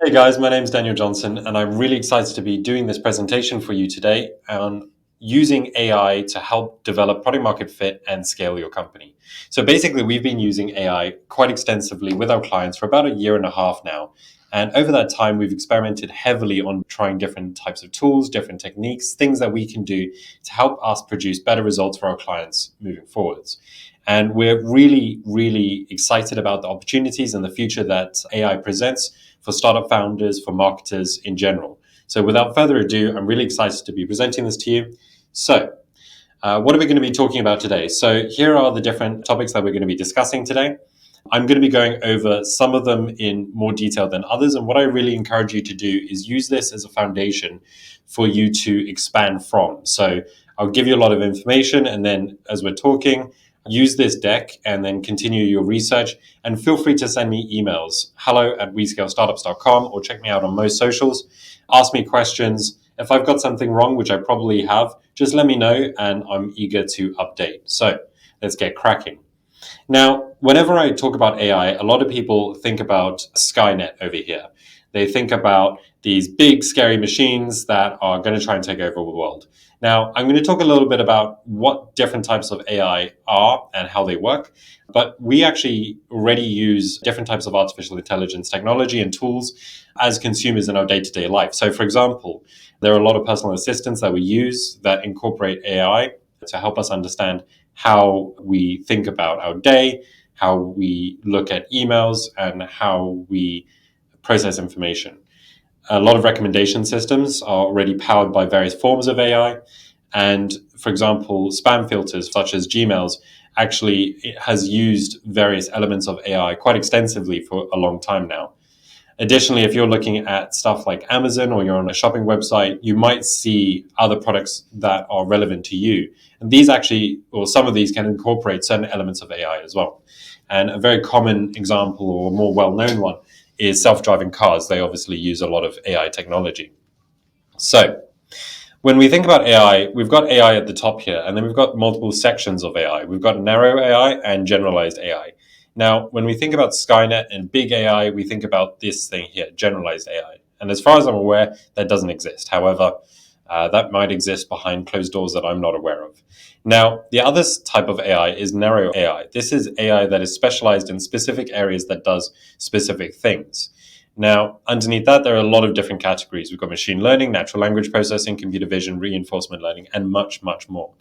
Hey guys, my name's Daniel Johnson, and I'm really excited to be doing this presentation for you today on using AI to help develop product market fit and scale your company. So basically, we've been using AI quite extensively with our clients for about a year and a half now. And over that time, we've experimented heavily on trying different types of tools, different techniques, things that we can do to help us produce better results for our clients moving forwards. And we're really, really excited about the opportunities and the future that AI presents for startup founders, for marketers in general. So, without further ado, I'm really excited to be presenting this to you. So, what are we going to be talking about today? So, here are the different topics that we're going to be discussing today. I'm going to be going over some of them in more detail than others. And what I really encourage you to do is use this as a foundation for you to expand from. So, I'll give you a lot of information, and then as we're talking, use this deck and then continue your research. And feel free to send me emails, hello@wescalestartups.com, or check me out on most socials. Ask me questions. If I've got something wrong, which I probably have, just let me know and I'm eager to update. So let's get cracking. Now, whenever I talk about AI, a lot of people think about Skynet over here. They think about these big, scary machines that are going to try and take over the world. Now, I'm going to talk a little bit about what different types of AI are and how they work. But we actually already use different types of artificial intelligence technology and tools as consumers in our day to day life. So, for example, there are a lot of personal assistants that we use that incorporate AI to help us understand how we think about our day, how we look at emails, and how we process information. A lot of recommendation systems are already powered by various forms of AI. And for example, spam filters such as Gmail's actually has used various elements of AI quite extensively for a long time now. Additionally, if you're looking at stuff like Amazon or you're on a shopping website, you might see other products that are relevant to you. And these actually, or some of these can incorporate certain elements of AI as well. And a very common example or more well-known one is self-driving cars. They obviously use a lot of AI technology. So when we think about AI, we've got AI at the top here, and then we've got multiple sections of AI. We've got narrow AI and generalized AI. Now, when we think about Skynet and big AI, we think about this thing here, generalized AI. And as far as I'm aware, that doesn't exist. However, that might exist behind closed doors that I'm not aware of. Now, the other type of AI is narrow AI. This is AI that is specialized in specific areas that does specific things. Now, underneath that, there are a lot of different categories. We've got machine learning, natural language processing, computer vision, reinforcement learning, and much, much more.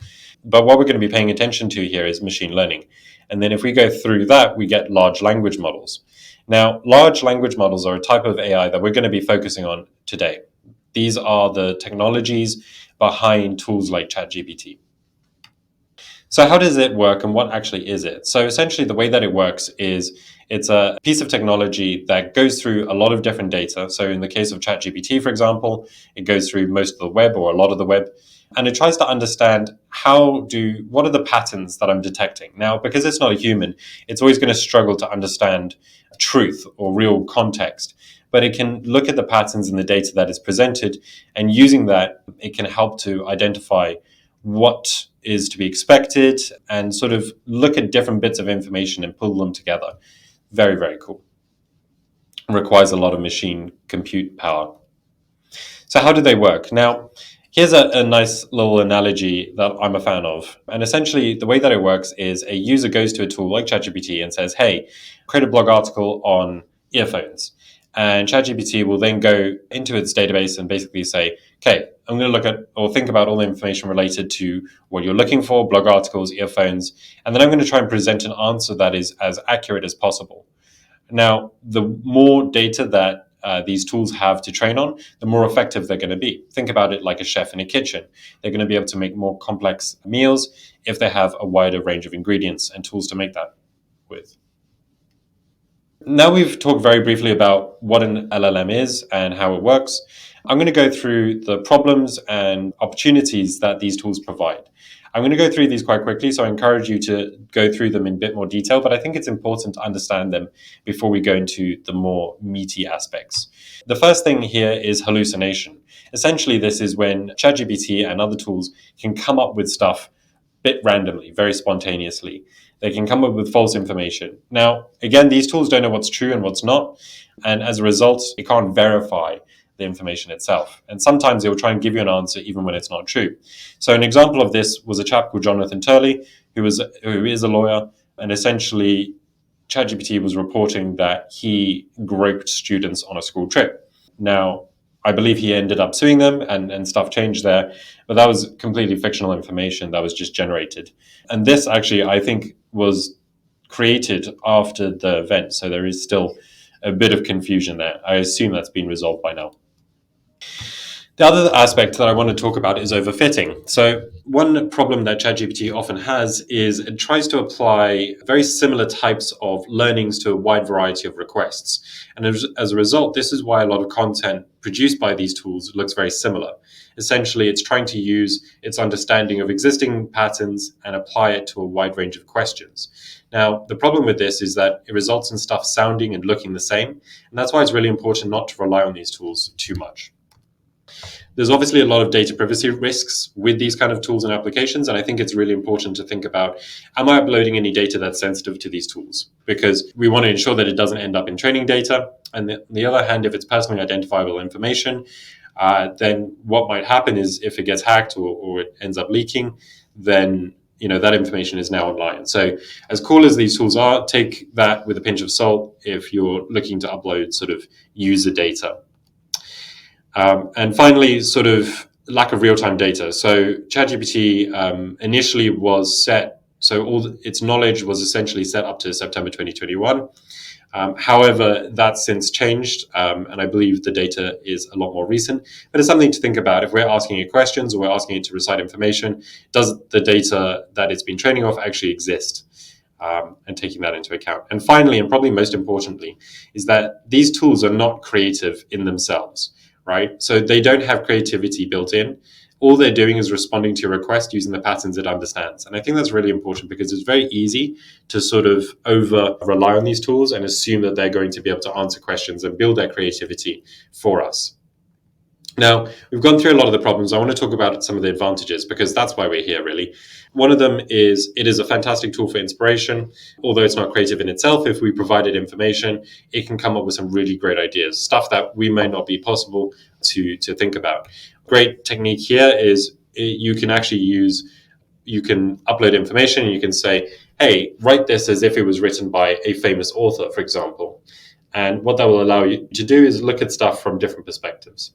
But what we're going to be paying attention to here is machine learning. And then if we go through that, we get large language models. Now, large language models are a type of AI that we're going to be focusing on today. These are the technologies behind tools like ChatGPT. So how does it work and what actually is it? So essentially the way that it works is it's a piece of technology that goes through a lot of different data. So in the case of ChatGPT, for example, it goes through most of the web or a lot of the web, and it tries to understand what are the patterns that I'm detecting. Now, because it's not a human, it's always going to struggle to understand truth or real context. But it can look at the patterns in the data that is presented, and using that, it can help to identify what is to be expected and sort of look at different bits of information and pull them together. Very, very cool. It requires a lot of machine compute power. So how do they work? Now, here's a nice little analogy that I'm a fan of. And essentially, the way that it works is a user goes to a tool like ChatGPT and says, hey, create a blog article on earphones. And ChatGPT will then go into its database and basically say, okay, I'm going to look at or think about all the information related to what you're looking for, blog articles, earphones, and then I'm going to try and present an answer that is as accurate as possible. Now, the more data that these tools have to train on, the more effective they're going to be. Think about it like a chef in a kitchen. They're going to be able to make more complex meals if they have a wider range of ingredients and tools to make that with. Now we've talked very briefly about what an LLM is and how it works. I'm going to go through the problems and opportunities that these tools provide. I'm going to go through these quite quickly, so I encourage you to go through them in a bit more detail, but I think it's important to understand them before we go into the more meaty aspects. The first thing here is hallucination. Essentially, this is when ChatGPT and other tools can come up with stuff bit randomly, very spontaneously. They can come up with false information. Now, again, these tools don't know what's true and what's not. And as a result, it can't verify the information itself. And sometimes it will try and give you an answer even when it's not true. So an example of this was a chap called Jonathan Turley, who is a lawyer, and essentially ChatGPT was reporting that he groped students on a school trip. Now, I believe he ended up suing them and stuff changed there, but that was completely fictional information that was just generated. And this actually, I think, was created after the event. So there is still a bit of confusion there. I assume that's been resolved by now. The other aspect that I want to talk about is overfitting. So, one problem that ChatGPT often has is it tries to apply very similar types of learnings to a wide variety of requests. And as a result, this is why a lot of content produced by these tools looks very similar. Essentially, it's trying to use its understanding of existing patterns and apply it to a wide range of questions. Now, the problem with this is that it results in stuff sounding and looking the same. And that's why it's really important not to rely on these tools too much. There's obviously a lot of data privacy risks with these kind of tools and applications. And I think it's really important to think about, am I uploading any data that's sensitive to these tools? Because we want to ensure that it doesn't end up in training data. And on the other hand, if it's personally identifiable information, then what might happen is if it gets hacked or it ends up leaking, then that information is now online. So as cool as these tools are, take that with a pinch of salt if you're looking to upload sort of user data. And finally, sort of lack of real-time data. So ChatGPT initially was set, so its knowledge was essentially set up to September 2021. However, that's since changed, and I believe the data is a lot more recent. But it's something to think about. If we're asking it questions or we're asking it to recite information, does the data that it's been training off actually exist? And taking that into account. And finally, and probably most importantly, is that these tools are not creative in themselves, right? So they don't have creativity built in. All they're doing is responding to your request using the patterns it understands. And I think that's really important because it's very easy to sort of over rely on these tools and assume that they're going to be able to answer questions and build that creativity for us. Now, we've gone through a lot of the problems. I want to talk about some of the advantages because that's why we're here, really. One of them is it is a fantastic tool for inspiration. Although it's not creative in itself, if we provide it information, it can come up with some really great ideas, stuff that we may not be possible to think about. Great technique here is you can upload information and you can say, hey, write this as if it was written by a famous author, for example. And what that will allow you to do is look at stuff from different perspectives.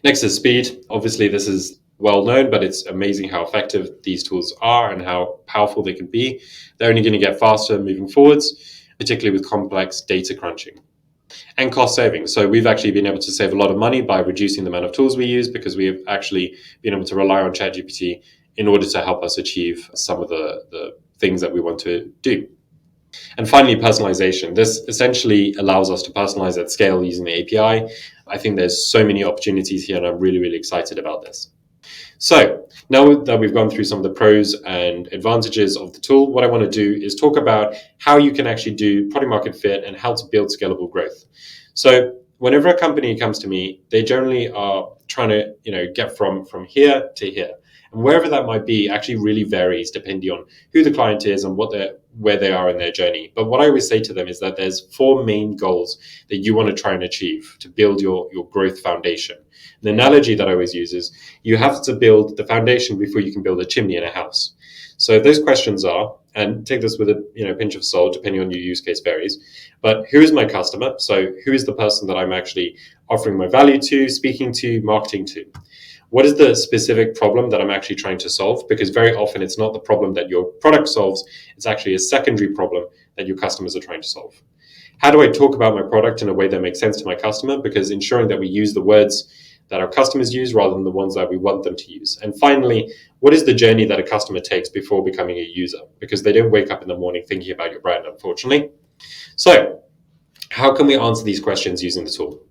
Next is speed. Obviously, this is well known, but it's amazing how effective these tools are and how powerful they can be. They're only going to get faster moving forwards, particularly with complex data crunching. And cost saving. So we've actually been able to save a lot of money by reducing the amount of tools we use because we have actually been able to rely on ChatGPT in order to help us achieve some of the things that we want to do. And finally, personalization. This essentially allows us to personalize at scale using the API. I think there's so many opportunities here, and I'm really, really excited about this. So now that we've gone through some of the pros and advantages of the tool, what I want to do is talk about how you can actually do product market fit and how to build scalable growth. So whenever a company comes to me, they generally are trying to get from here to here. And wherever that might be actually really varies depending on who the client is and where they are in their journey. But what I always say to them is that there's 4 main goals that you want to try and achieve to build your growth foundation. The analogy that I always use is you have to build the foundation before you can build a chimney in a house. So those questions are, and take this with a pinch of salt, depending on your use case varies, but who is my customer? So who is the person that I'm actually offering my value to, speaking to, marketing to? What is the specific problem that I'm actually trying to solve? Because very often it's not the problem that your product solves, it's actually a secondary problem that your customers are trying to solve. How do I talk about my product in a way that makes sense to my customer? Because ensuring that we use the words that our customers use rather than the ones that we want them to use. And finally, what is the journey that a customer takes before becoming a user? Because they don't wake up in the morning thinking about your brand, unfortunately. So how can we answer these questions using the tool?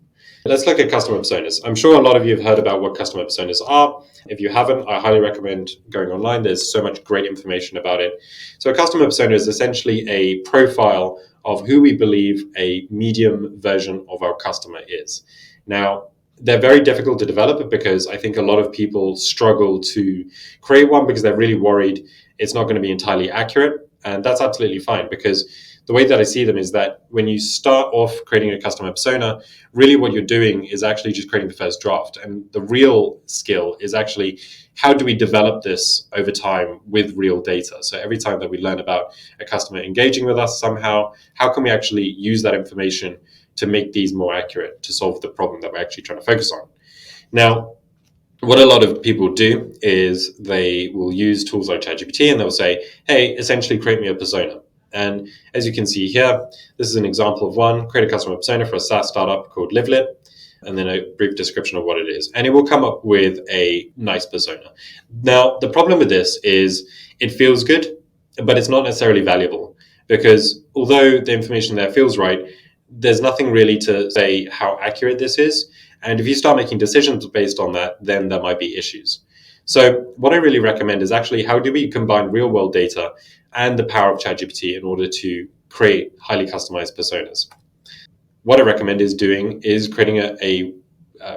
Let's look at customer personas. I'm sure a lot of you have heard about what customer personas are. If you haven't, I highly recommend going online. There's so much great information about it. So a customer persona is essentially a profile of who we believe a medium version of our customer is. Now, they're very difficult to develop because I think a lot of people struggle to create one because they're really worried it's not going to be entirely accurate. And that's absolutely fine, because the way that I see them is that when you start off creating a customer persona, really what you're doing is actually just creating the first draft. And the real skill is actually, how do we develop this over time with real data? So every time that we learn about a customer engaging with us somehow, how can we actually use that information to make these more accurate, to solve the problem that we're actually trying to focus on? Now, what a lot of people do is they will use tools like ChatGPT and they'll say, hey, essentially create me a persona. And as you can see here, this is an example of one: create a customer persona for a SaaS startup called Livelit, and then a brief description of what it is. And it will come up with a nice persona. Now, the problem with this is it feels good, but it's not necessarily valuable, because although the information there feels right, there's nothing really to say how accurate this is. And if you start making decisions based on that, then there might be issues. So what I really recommend is actually, how do we combine real world data and the power of ChatGPT in order to create highly customized personas? What I recommend is creating a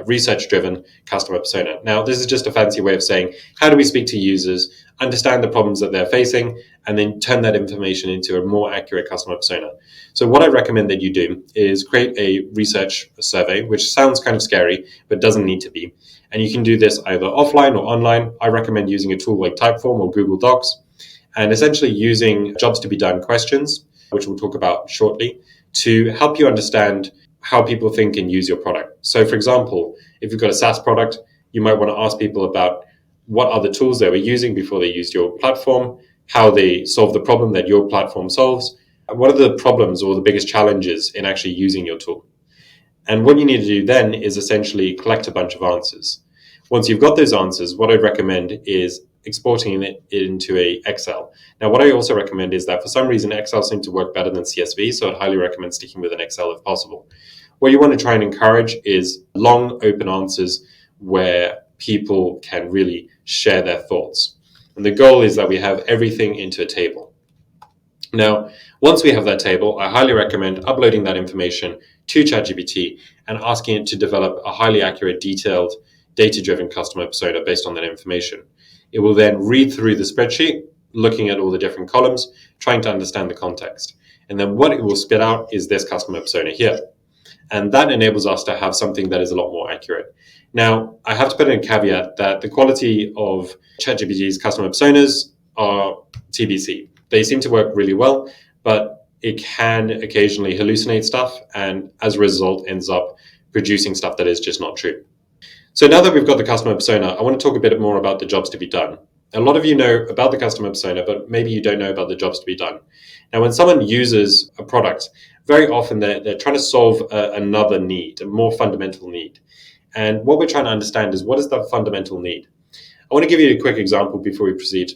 research-driven customer persona. Now, this is just a fancy way of saying, how do we speak to users, understand the problems that they're facing, and then turn that information into a more accurate customer persona? So what I recommend that you do is create a research survey, which sounds kind of scary, but doesn't need to be. And you can do this either offline or online. I recommend using a tool like Typeform or Google Docs, and essentially using jobs to be done questions, which we'll talk about shortly, to help you understand how people think and use your product. So, for example, if you've got a SaaS product, you might want to ask people about what other tools they were using before they used your platform, how they solve the problem that your platform solves, what are the problems or the biggest challenges in actually using your tool. And what you need to do then is essentially collect a bunch of answers. Once you've got those answers, what I'd recommend is exporting it into a Excel. Now, what I also recommend is that for some reason, Excel seems to work better than CSV, so I'd highly recommend sticking with an Excel if possible. What you want to try and encourage is long, open answers where people can really share their thoughts. And the goal is that we have everything into a table. Now, once we have that table, I highly recommend uploading that information to ChatGPT and asking it to develop a highly accurate, detailed, data-driven customer persona based on that information. It will then read through the spreadsheet, looking at all the different columns, trying to understand the context. And then what it will spit out is this customer persona here. And that enables us to have something that is a lot more accurate. Now, I have to put in a caveat that the quality of ChatGPT's customer personas are TBC. They seem to work really well, but it can occasionally hallucinate stuff, and as a result ends up producing stuff that is just not true. So now that we've got the customer persona, I want to talk a bit more about the jobs to be done. A lot of you know about the customer persona, but maybe you don't know about the jobs to be done. Now, when someone uses a product, very often they're trying to solve another need, a more fundamental need. And what we're trying to understand is, what is that fundamental need? I want to give you a quick example before we proceed.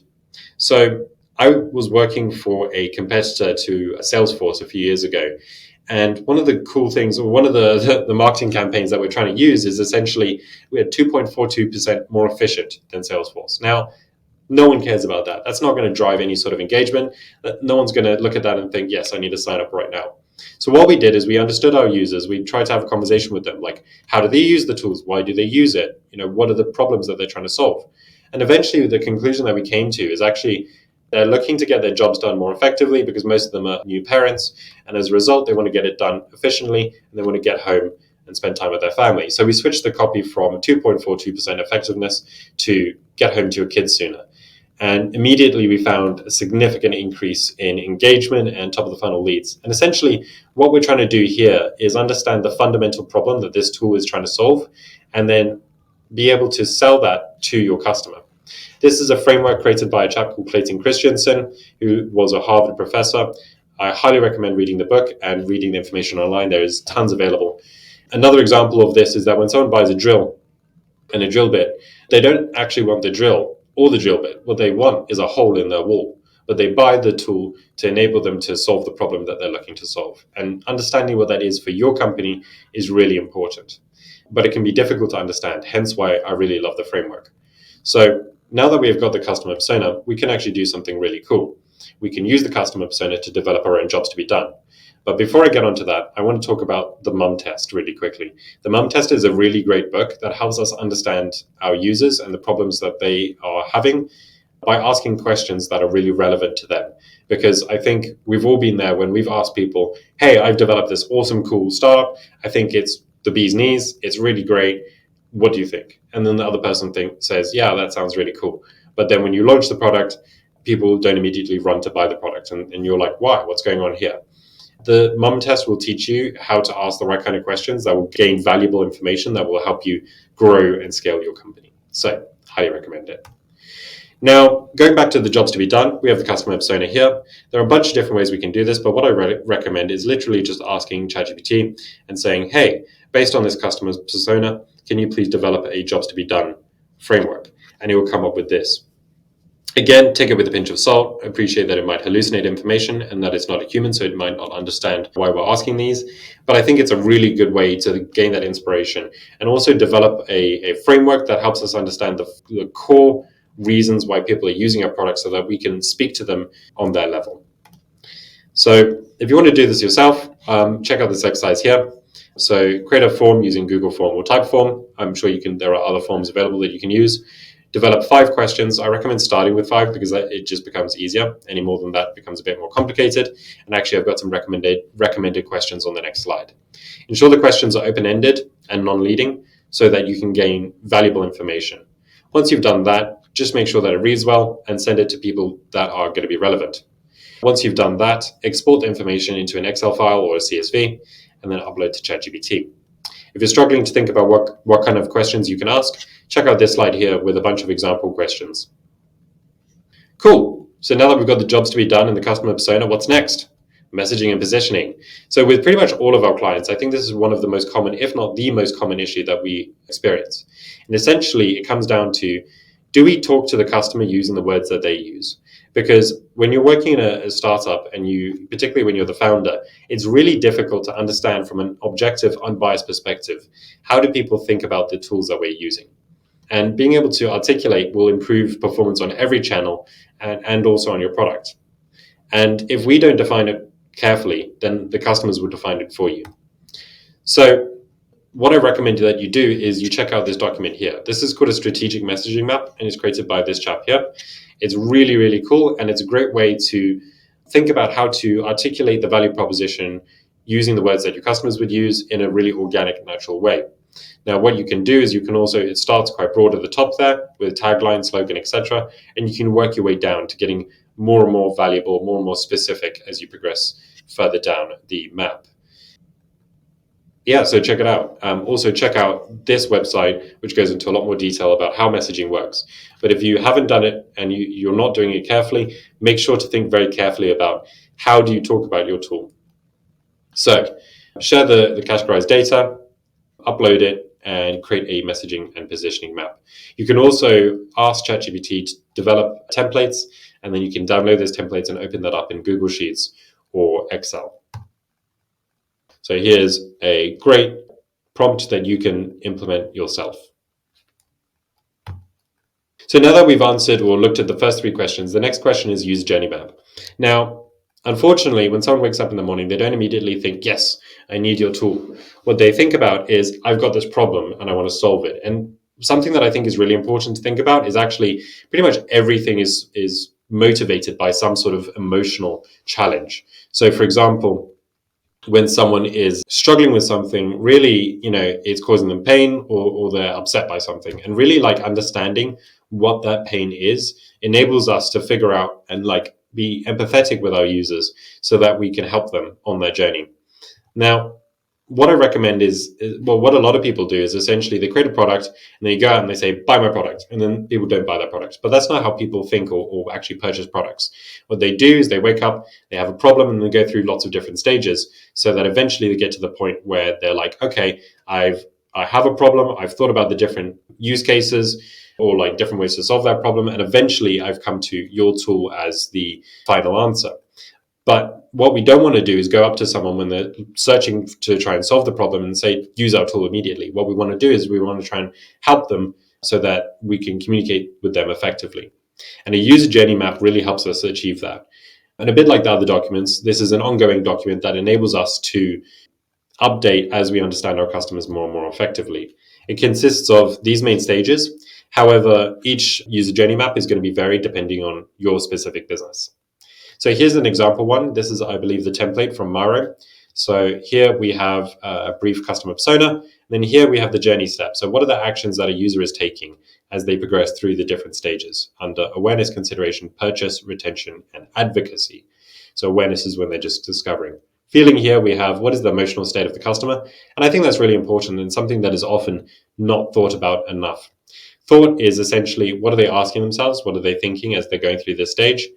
So I was working for a competitor to Salesforce a few years ago. And one of the cool things, or one of the marketing campaigns that we're trying to use, is essentially we had 2.42% more efficient than Salesforce. Now, no one cares about that. That's not going to drive any sort of engagement. No one's going to look at that and think, yes, I need to sign up right now. So what we did is we understood our users. We tried to have a conversation with them, like, how do they use the tools? Why do they use it? What are the problems that they're trying to solve? And eventually the conclusion that we came to is actually they're looking to get their jobs done more effectively, because most of them are new parents. And as a result, they want to get it done efficiently, and they want to get home and spend time with their family. So we switched the copy from 2.42% effectiveness to get home to your kids sooner. And immediately we found a significant increase in engagement and top of the funnel leads. And essentially what we're trying to do here is understand the fundamental problem that this tool is trying to solve, and then be able to sell that to your customer. This is a framework created by a chap called Clayton Christensen, who was a Harvard professor. I highly recommend reading the book and reading the information online. There is tons available. Another example of this is that when someone buys a drill and a drill bit, they don't actually want the drill or the drill bit. What they want is a hole in their wall. But they buy the tool to enable them to solve the problem that they're looking to solve. And understanding what that is for your company is really important. But it can be difficult to understand, hence why I really love the framework. So now that we've got the customer persona, we can actually do something really cool. We can use the customer persona to develop our own jobs to be done. But before I get onto that, I want to talk about the mum test really quickly. The mum test is a really great book that helps us understand our users and the problems that they are having by asking questions that are really relevant to them. Because I think we've all been there when we've asked people, hey, I've developed this awesome, cool startup. I think it's the bee's knees. It's really great. What do you think? And then the other person says, yeah, that sounds really cool. But then when you launch the product, people don't immediately run to buy the product. And you're like, why? What's going on here? The mum test will teach you how to ask the right kind of questions that will gain valuable information that will help you grow and scale your company. So, highly recommend it. Now, going back to the jobs to be done, we have the customer persona here. There are a bunch of different ways we can do this, but what I recommend is literally just asking ChatGPT and saying, hey, based on this customer's persona, can you please develop a jobs to be done framework? And it will come up with this. Again, take it with a pinch of salt. Appreciate that it might hallucinate information and that it's not a human, so it might not understand why we're asking these. But I think it's a really good way to gain that inspiration and also develop a framework that helps us understand the core reasons why people are using our product so that we can speak to them on their level. So if you want to do this yourself, check out this exercise here. So create a form using Google Form or Typeform. I'm sure there are other forms available that you can use. Develop 5 questions. I recommend starting with 5 because it just becomes easier. Any more than that becomes a bit more complicated. And actually, I've got some recommended questions on the next slide. Ensure the questions are open-ended and non-leading so that you can gain valuable information. Once you've done that, just make sure that it reads well and send it to people that are going to be relevant. Once you've done that, export the information into an Excel file or a CSV and then upload to ChatGPT. If you're struggling to think about what kind of questions you can ask, check out this slide here with a bunch of example questions. Cool. So now that we've got the jobs to be done and the customer persona, what's next? Messaging and positioning. So with pretty much all of our clients, I think this is one of the most common, if not the most common issue that we experience. And essentially, it comes down to, do we talk to the customer using the words that they use? Because when you're working in a startup and particularly when you're the founder, it's really difficult to understand from an objective, unbiased perspective, how do people think about the tools that we're using? And being able to articulate will improve performance on every channel and also on your product. And if we don't define it carefully, then the customers will define it for you. So what I recommend that you do is you check out this document here. This is called a strategic messaging map and it's created by this chap here. It's really, really cool. And it's a great way to think about how to articulate the value proposition using the words that your customers would use in a really organic, natural way. Now, what you can do is it starts quite broad at the top there with tagline, slogan, etc. And you can work your way down to getting more and more valuable, more and more specific as you progress further down the map. Yeah, so check it out. Also check out this website, which goes into a lot more detail about how messaging works. But if you haven't done it and you're not doing it carefully, make sure to think very carefully about how do you talk about your tool. So share the categorized data, upload it, and create a messaging and positioning map. You can also ask ChatGPT to develop templates, and then you can download those templates and open that up in Google Sheets or Excel. So here's a great prompt that you can implement yourself. So now that we've answered or looked at the first 3 questions, the next question is user journey map. Now, unfortunately, when someone wakes up in the morning, they don't immediately think, yes, I need your tool. What they think about is, I've got this problem and I want to solve it. And something that I think is really important to think about is actually pretty much everything is motivated by some sort of emotional challenge. So for example, when someone is struggling with something, really, it's causing them pain or they're upset by something. And really understanding what that pain is enables us to figure out and be empathetic with our users so that we can help them on their journey. Now, what I recommend what a lot of people do is essentially they create a product and they go out and they say, buy my product. And then people don't buy that product. But that's not how people think or actually purchase products. What they do is they wake up, they have a problem, and they go through lots of different stages so that eventually they get to the point where they're like, okay, I have a problem. I've thought about the different use cases or different ways to solve that problem. And eventually I've come to your tool as the final answer. But what we don't want to do is go up to someone when they're searching to try and solve the problem and say, use our tool immediately. What we want to do is we want to try and help them so that we can communicate with them effectively. And a user journey map really helps us achieve that. And a bit like the other documents, this is an ongoing document that enables us to update as we understand our customers more and more effectively. It consists of these main stages. However, each user journey map is going to be varied depending on your specific business. So here's an example one. This is, I believe, the template from Maro. So here we have a brief customer persona. Then here we have the journey step. So what are the actions that a user is taking as they progress through the different stages under awareness, consideration, purchase, retention, and advocacy. So awareness is when they're just discovering. Feeling, here we have what is the emotional state of the customer. And I think that's really important and something that is often not thought about enough. Thought is essentially, what are they asking themselves? What are they thinking as they're going through this stage?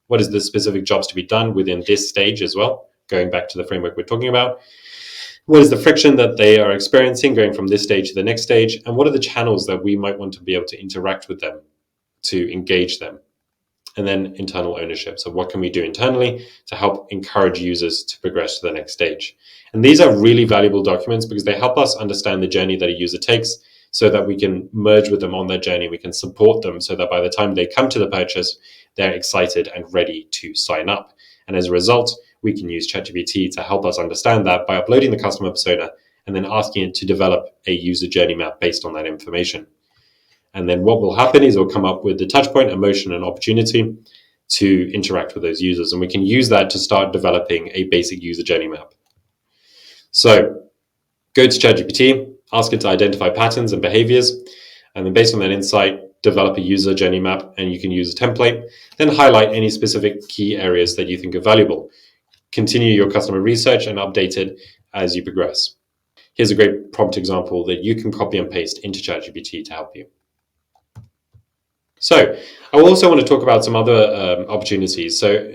What is the specific jobs to be done within this stage as well? Going back to the framework we're talking about. What is the friction that they are experiencing going from this stage to the next stage? And what are the channels that we might want to be able to interact with them to engage them? And then internal ownership. So what can we do internally to help encourage users to progress to the next stage? And these are really valuable documents because they help us understand the journey that a user takes so that we can merge with them on their journey. We can support them so that by the time they come to the purchase, they're excited and ready to sign up. And as a result, we can use ChatGPT to help us understand that by uploading the customer persona and then asking it to develop a user journey map based on that information. And then what will happen is it'll come up with the touchpoint, emotion, and opportunity to interact with those users. And we can use that to start developing a basic user journey map. So go to ChatGPT, ask it to identify patterns and behaviors, and then based on that insight, develop a user journey map, and you can use a template. Then highlight any specific key areas that you think are valuable. Continue your customer research and update it as you progress. Here's a great prompt example that you can copy and paste into ChatGPT to help you. So I also want to talk about some other opportunities. So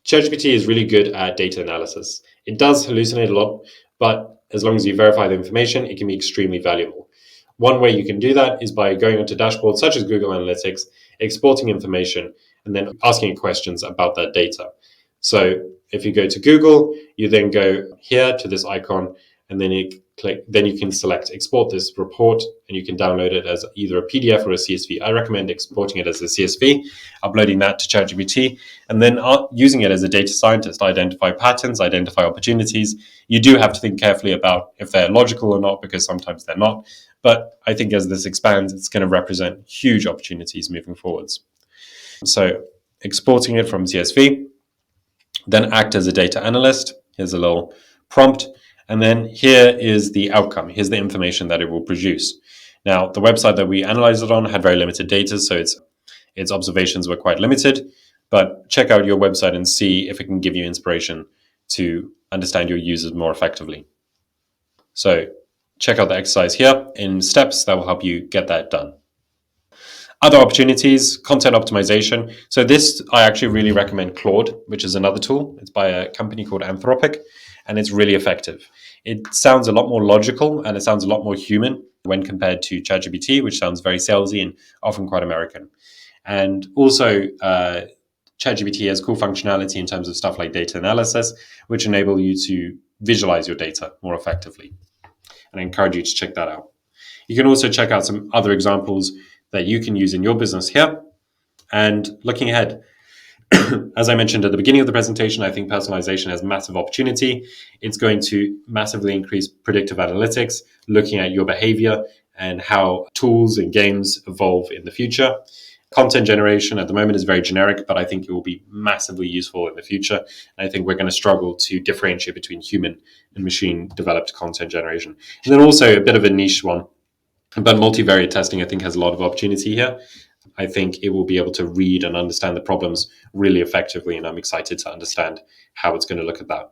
ChatGPT is really good at data analysis. It does hallucinate a lot, but as long as you verify the information, it can be extremely valuable. One way you can do that is by going onto dashboards such as Google Analytics, exporting information, and then asking it questions about that data. So if you go to Google, you then go here to this icon, and then you click. Then you can select export this report, and you can download it as either a PDF or a CSV. I recommend exporting it as a CSV, uploading that to ChatGPT, and then using it as a data scientist. Identify patterns, identify opportunities. You do have to think carefully about if they're logical or not, because sometimes they're not. But I think as this expands, it's going to represent huge opportunities moving forwards. So exporting it from CSV, then act as a data analyst. Here's a little prompt. And then here is the outcome. Here's the information that it will produce. Now, the website that we analyzed it on had very limited data, so its observations were quite limited. But check out your website and see if it can give you inspiration to understand your users more effectively. So check out the exercise here in steps that will help you get that done. Other opportunities, content optimization. So this, I actually really recommend Claude, which is another tool. It's by a company called Anthropic, and it's really effective. It sounds a lot more logical and it sounds a lot more human when compared to ChatGPT, which sounds very salesy and often quite American. And also, ChatGPT has cool functionality in terms of stuff like data analysis, which enable you to visualize your data more effectively. And I encourage you to check that out. You can also check out some other examples that you can use in your business here. And looking ahead, as I mentioned at the beginning of the presentation, I think personalization has massive opportunity. It's going to massively increase predictive analytics, looking at your behavior and how tools and games evolve in the future. Content generation at the moment is very generic, but I think it will be massively useful in the future. And I think we're going to struggle to differentiate between human and machine developed content generation. And then also a bit of a niche one, but multivariate testing, I think, has a lot of opportunity here. I think it will be able to read and understand the problems really effectively, and I'm excited to understand how it's going to look at that.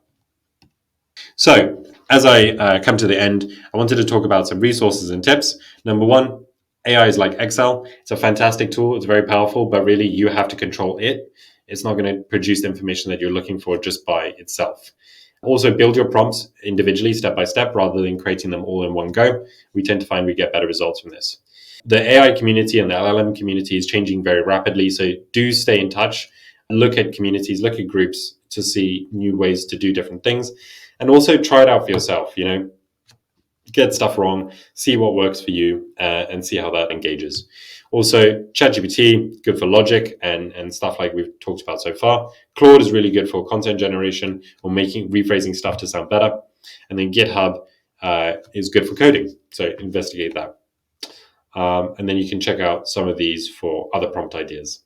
So, as I come to the end, I wanted to talk about some resources and tips. Number one, AI is like Excel. It's a fantastic tool. It's very powerful, but really you have to control it. It's not going to produce the information that you're looking for just by itself. Also, build your prompts individually, step by step, rather than creating them all in one go. We tend to find we get better results from this. The AI community and the LLM community is changing very rapidly, so do stay in touch. Look at communities, look at groups to see new ways to do different things. And also try it out for yourself, get stuff wrong, see what works for you, and see how that engages. Also, ChatGPT, good for logic and stuff like we've talked about so far. Claude is really good for content generation or rephrasing stuff to sound better. And then GitHub is good for coding. So investigate that. And then you can check out some of these for other prompt ideas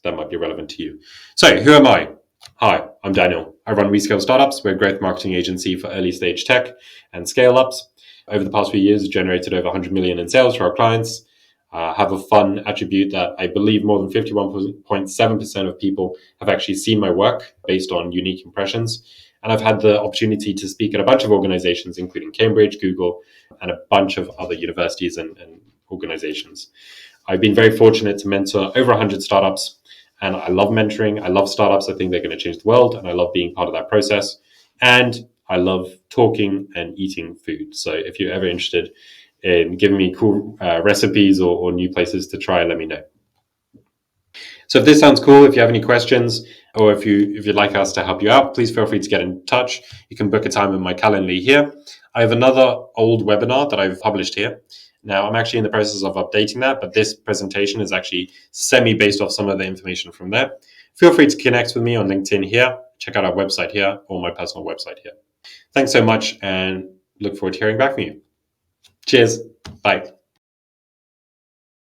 that might be relevant to you. So, who am I? Hi, I'm Daniel. I run WeScale Startups. We're a growth marketing agency for early stage tech and scale ups. Over the past few years, we've generated over 100 million in sales for our clients. Have a fun attribute that I believe more than 51.7% of people have actually seen my work based on unique impressions. And I've had the opportunity to speak at a bunch of organizations, including Cambridge, Google, and a bunch of other universities and organizations. I've been very fortunate to mentor over 100 startups, and I love mentoring. I love startups. I think they're going to change the world, and I love being part of that process. And I love talking and eating food. So if you're ever interested in giving me cool recipes or new places to try, let me know. So if this sounds cool, if you have any questions, or if you'd like us to help you out, please feel free to get in touch. You can book a time in my calendar here. I have another old webinar that I've published here. Now, I'm actually in the process of updating that, but this presentation is actually semi-based off some of the information from there. Feel free to connect with me on LinkedIn here, check out our website here, or my personal website here. Thanks so much, and look forward to hearing back from you. Cheers. Bye.